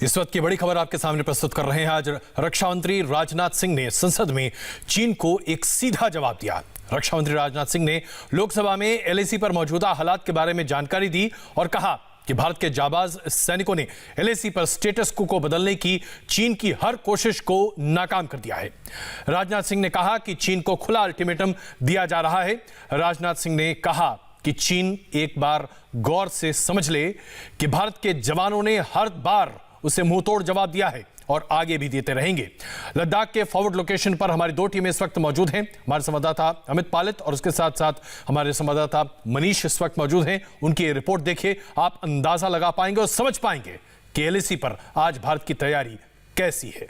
इस वक्त की बड़ी खबर आपके सामने प्रस्तुत कर रहे हैं। आज रक्षा मंत्री राजनाथ सिंह ने संसद में चीन को एक सीधा जवाब दिया। रक्षा मंत्री राजनाथ सिंह ने लोकसभा में एलएसी पर मौजूदा हालात के बारे में जानकारी दी और कहा कि भारत के जाबाज सैनिकों ने एलएसी पर स्टेटस को बदलने की चीन की हर कोशिश को नाकाम कर दिया है। राजनाथ सिंह ने कहा कि चीन को खुला अल्टीमेटम दिया जा रहा है। राजनाथ सिंह ने कहा कि चीन एक बार गौर से समझ ले कि भारत के जवानों ने हर बार उसे मुंहतोड़ जवाब दिया है और आगे भी देते रहेंगे। लद्दाख के फॉरवर्ड लोकेशन पर हमारी दो टीमें इस वक्त मौजूद हैं। हमारे संवाददाता अमित पालित और उसके साथ साथ हमारे संवाददाता मनीष इस वक्त मौजूद हैं। उनकी ये रिपोर्ट देखिए, आप अंदाजा लगा पाएंगे और समझ पाएंगे कि एलएसी पर आज भारत की तैयारी कैसी है।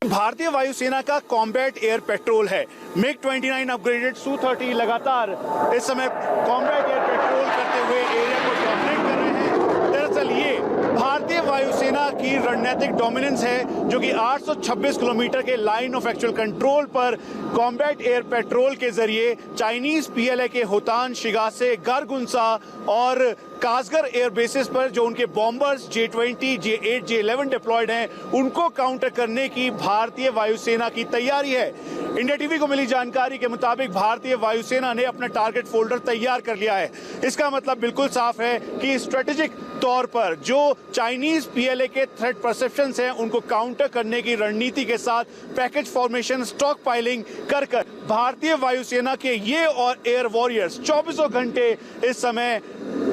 भारतीय वायुसेना का कॉम्बैट एयर पेट्रोल है। MiG-29 अपग्रेडेड Su-30 लगातार इस समय कॉम्बैट एयर पेट्रोल करते हुए एरिया को डोमिनेट कर रहे हैं। दरअसल ये भारतीय वायुसेना की रणनीतिक डोमिनेंस है, जो कि 826 किलोमीटर के लाइन ऑफ एक्चुअल कंट्रोल पर कॉम्बैट एयर पेट्रोल के जरिए चाइनीज PLA के होतान, शिगासे, गारगुंसा और कासगर एयर बेसिस पर जो उनके bombers J-20, J-8, J-11 diploid हैं, उनको काउंटर करने की भारतीय वायुसेना की तैयारी है। इंडिया टीवी को मिली जानकारी के मुताबिक भारतीय वायुसेना ने अपना टारगेट फोल्डर तैयार कर लिया है। इसका मतलब बिल्कुल साफ है कि स्ट्रेटेजिक तौर पर जो चाइनीज PLA के थ्रेट परसेप्शंस हैं, उनको काउंटर करने की रणनीति के साथ पैकेज फॉर्मेशन, स्टॉक पाइलिंग कर भारतीय वायुसेना के ये और एयर वॉरियर्स 24 घंटे इस समय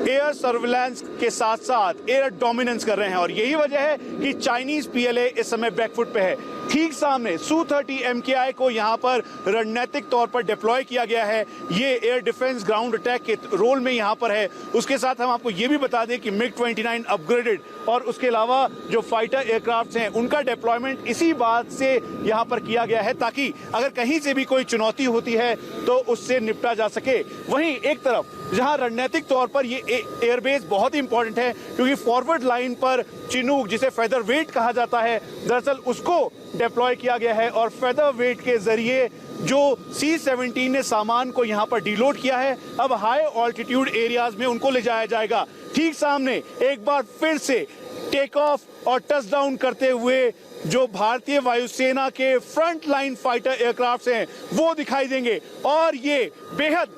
एयर सर्विलांस के साथ साथ एयर डोमिनेंस कर रहे हैं। और यही वजह है कि चाइनीज PLA इस समय बैकफुट पे है। ठीक सामने Su-30 MKI को यहाँ पर रणनीतिक तौर पर डिप्लॉय किया गया है। ये एयर डिफेंस ग्राउंड अटैक के रोल में यहाँ पर है। उसके साथ हम आपको ये भी बता दें कि MiG-29 अपग्रेडेड और उसके अलावा जो फाइटर एयरक्राफ्ट हैं, उनका डिप्लॉयमेंट इसी बात से यहाँ पर किया गया है ताकि अगर कहीं से भी कोई चुनौती होती है तो उससे निपटा जा सके। वहीं एक तरफ जहां रणनीतिक तौर पर ये एयरबेस बहुत ही इंपॉर्टेंट है, क्योंकि फॉरवर्ड लाइन पर चिनूक, जिसे फेदर वेट कहा जाता है, दरअसल उसको डिप्लॉय किया गया है और फेदर वेट के जरिए जो C-17 ने सामान को यहां पर डीलोड किया है, अब हाई ऑल्टीट्यूड एरियाज में उनको ले जाया जाएगा। ठीक सामने एक बार फिर से टेक ऑफ और टच डाउन करते हुए जो भारतीय वायुसेना के फ्रंट लाइन फाइटर एयरक्राफ्ट हैं, वो दिखाई देंगे और ये बेहद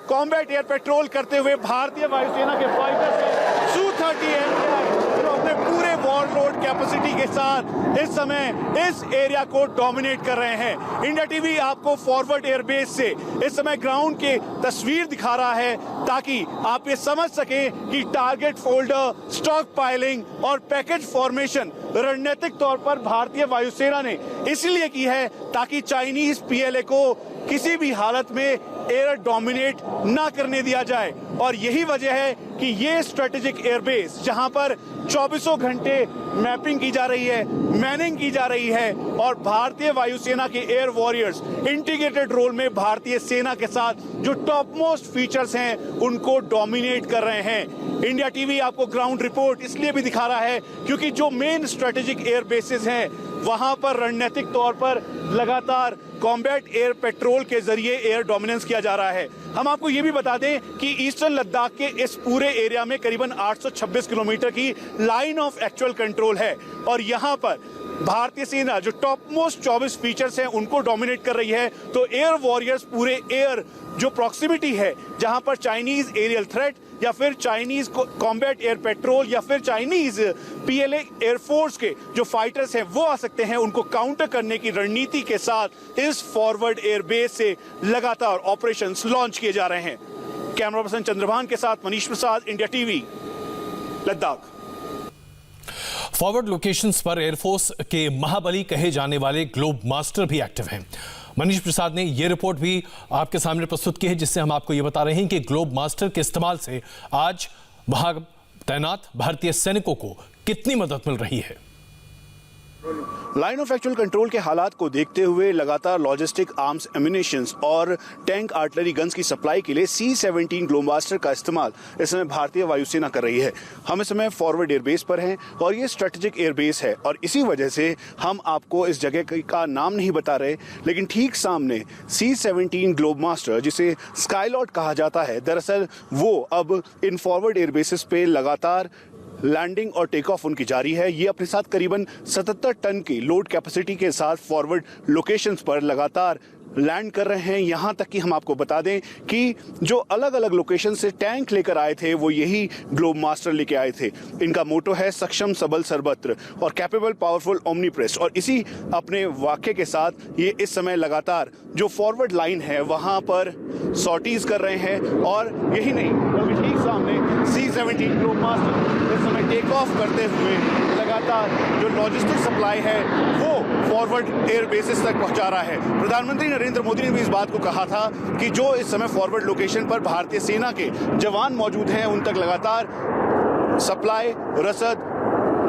कॉम्बैट एयर पेट्रोल करते हुए भारतीय वायुसेना के फाइटर से Su-30 MKI जो अपने पूरे वॉरलोड कैपेसिटी के साथ इस समय इस एरिया को डोमिनेट कर रहे हैं। इंडिया टीवी आपको फॉरवर्ड एयरबेस से इस समय ग्राउंड की तस्वीर दिखा रहा है ताकि आप ये समझ सकें कि टारगेट फोल्डर, स्टॉक पाइलिंग और पैकेज फॉर्मेशन रणनीतिक तौर पर भारतीय वायुसेना ने इसलिए की है ताकि चाइनीज PLA को किसी भी हालत में एयर डोमिनेट ना करने दिया जाए। और यही वजह है कि ये स्ट्रेटेजिक एयरबेस जहां पर 24 घंटे मैपिंग की जा रही है, मैनिंग की जा रही है और भारतीय वायुसेना के एयर वॉरियर्स इंटीग्रेटेड रोल में भारतीय सेना के साथ जो टॉप मोस्ट फीचर्स हैं उनको डोमिनेट कर रहे हैं। इंडिया टीवी आपको ग्राउंड रिपोर्ट इसलिए भी दिखा रहा है क्योंकि जो मेन स्ट्रेटेजिक एयर बेसिस हैं, वहां पर रणनीतिक तौर पर लगातार कॉम्बैट एयर पेट्रोल के जरिए एयर डोमिनेंस किया जा रहा है। हम आपको ये भी बता दें कि ईस्टर्न लद्दाख के इस पूरे एरिया में करीबन 826 किलोमीटर की लाइन ऑफ एक्चुअल कंट्रोल है और यहाँ पर भारतीय सेना जो टॉप मोस्ट 24 फीचर्स हैं उनको डोमिनेट कर रही है। तो एयर वॉरियर्स पूरे एयर जो प्रॉक्सिमिटी है, जहां पर चाइनीज एरियल थ्रेट या फिर चाइनीज कॉम्बैट एयर पेट्रोल या फिर चाइनीज PLA एयरफोर्स के जो फाइटर्स हैं वो आ सकते हैं, उनको काउंटर करने की रणनीति के साथ इस फॉरवर्ड एयरबेस से लगातार ऑपरेशंस लॉन्च किए जा रहे हैं। कैमरा पर्सन चंद्रभान के साथ Manish Prasad, India TV, Ladakh. Forward locations पर एयरफोर्स के महाबली कहे जाने वाले ग्लोब मास्टर भी एक्टिव हैं। मनीष प्रसाद ने यह रिपोर्ट भी आपके सामने प्रस्तुत की है, जिससे हम आपको यह बता रहे हैं कि ग्लोब मास्टर के इस्तेमाल से आज वहां तैनात भारतीय सैनिकों को कितनी मदद मिल रही है। लाइन ऑफ एक्चुअल कंट्रोल के हालात को देखते हुए लगातार लॉजिस्टिक, आर्म्स, एम्यूनिशंस और टैंक आर्टिलरी गन्स की सप्लाई के लिए C-17 ग्लोबमास्टर का इस्तेमाल इस समय भारतीय वायुसेना कर रही है। हम इस समय फॉरवर्ड एयरबेस पर हैं और ये स्ट्रेटेजिक एयरबेस है और इसी वजह से हम आपको इस जगह का नाम नहीं बता रहे, लेकिन ठीक सामने C-17 ग्लोबमास्टर, जिसे स्काईलॉट कहा जाता है, दरअसल वो अब इन फॉरवर्ड एयरबेसिस पे लगातार लैंडिंग और टेक ऑफ उनकी जारी है। ये अपने साथ करीबन 77 टन की लोड कैपेसिटी के साथ फॉरवर्ड लोकेशंस पर लगातार लैंड कर रहे हैं। यहाँ तक कि हम आपको बता दें कि जो अलग अलग लोकेशन से टैंक लेकर आए थे वो यही ग्लोब मास्टर लेके आए थे। इनका मोटो है सक्षम सबल सर्वत्र और कैपेबल पावरफुल ओमनीप्रेस। और इसी अपने वाक्य के साथ ये इस समय लगातार जो फॉरवर्ड लाइन है वहाँ पर सॉर्टीज कर रहे हैं। और यही नहीं बल्कि ठीक सामने C-17 ग्लोब मास्टर इस समय टेक ऑफ करते हुए लगातार जो लॉजिस्टिक सप्लाई है वो फॉरवर्ड एयर बेसिस तक पहुंचा रहा है। प्रधानमंत्री नरेंद्र मोदी ने भी इस बात को कहा था कि जो इस समय फॉरवर्ड लोकेशन पर भारतीय सेना के जवान मौजूद हैं उन तक लगातार सप्लाई, रसद,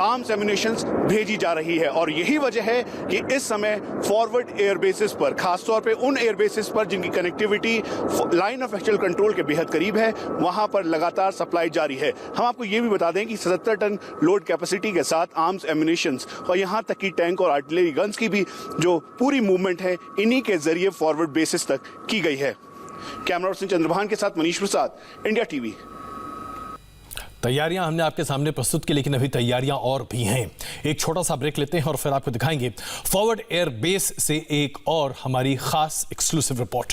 आर्म्स एम्युनिशंस भेजी जा रही है। और यही वजह है कि इस समय फॉरवर्ड एयर बेसिस पर, खासतौर पे उन एयर बेसिस पर जिनकी connectivity line of actual control के बेहद करीब है, वहां पर लगातार सप्लाई जारी है। हम आपको ये भी बता दें कि 77 टन लोड कैपेसिटी के साथ आर्म्स एम्युनिशंस और यहां तक कि टैंक और आर्टिलरी गन्स की भी जो पूरी मूवमेंट है इन्हीं के जरिए फॉरवर्ड बेसिस तक की गई है। कैमरा पर्सन चंद्रभान के साथ मनीष प्रसाद, इंडिया टीवी। तैयारियां हमने आपके सामने प्रस्तुत की, लेकिन अभी तैयारियां और भी हैं। एक छोटा सा ब्रेक लेते हैं और फिर आपको दिखाएंगे फॉरवर्ड एयर बेस से एक और हमारी खास एक्सक्लूसिव रिपोर्ट।